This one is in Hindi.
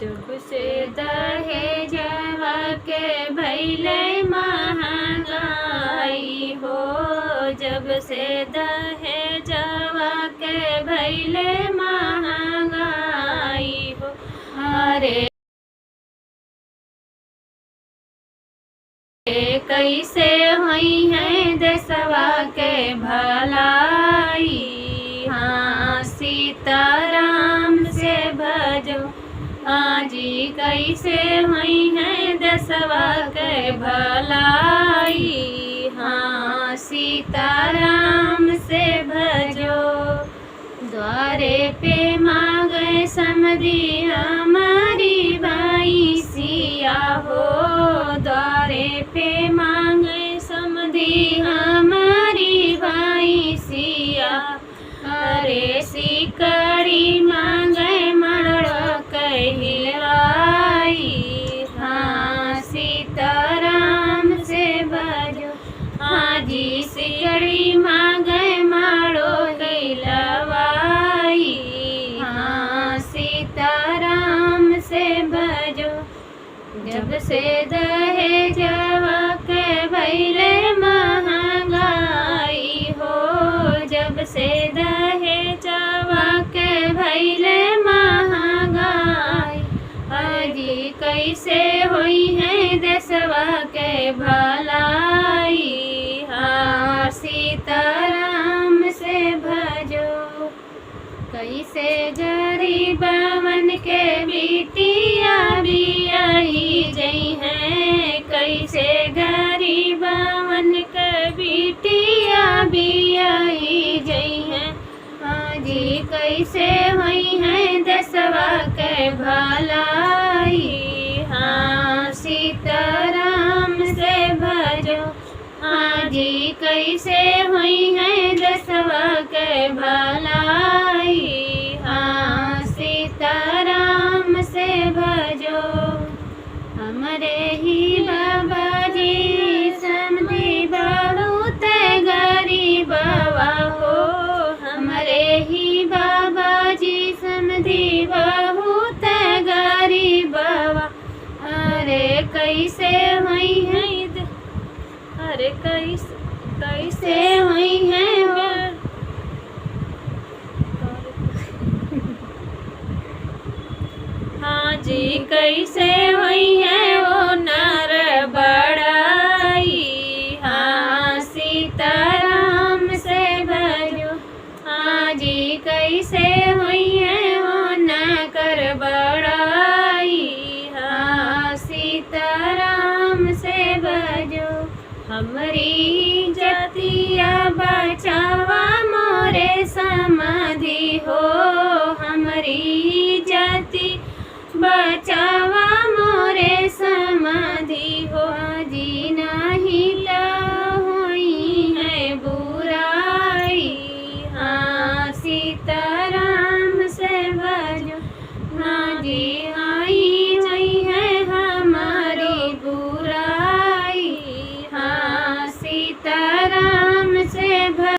जब से दहेजवा के भइले महंगाई हो, जब से दहेजवा के भइले महंगाई हो। अरे कैसे हुई है देशवा के भलाई, हाँ सीताराम से भजो आजी। कैसे हुई है देशवा के भलाई, हाँ सीताराम से भजो। द्वारे पे मांगे समधी हमारी भाई सिया हो, द्वारे पे मांगे समधी हमारी भाई सिया। अरे सिकड़ी मांगे मड़ो कहलवाई, हाँ सीताराम से भजो आजी। सिकड़ी मांगे मड़ो कहलवाई, हाँ सीताराम से भजो। जब से दहेजवा के भइले महंगाई हो, जब से दहेजवा के भइले महंगाई। अजी कैसे हुई है देशवा के भलाई, हाँ सीताराम से भजो। कैसे गरीबवन के बिटिया बियाही जई हैं, कैसे गरीबवन के बिटिया बियाही जई हैं। आजी कैसे हुई है देशवा के भलाई, हाँ सीताराम से भजो आजी। कैसे हुई है देशवा के भलाई, हाँ सीताराम से भजो। हमरे ही बाबा जी समधी बहुत गरीबवा हो, हमरे ही बाबा जी समधी बहुत गरीबवा। अरे कैसे हुई है, अरे कैसे हुई है वो, हाँ जी कैसे हुई है वो नर बड़ाई, हाँ सीताराम से भजो। हाँ जी कैसे हुई है वो नकर बड़ाई, हाँ सीताराम से भजो। हमरी जातिया बचावा मोरे समाधि हो, हमरी जाति बचावा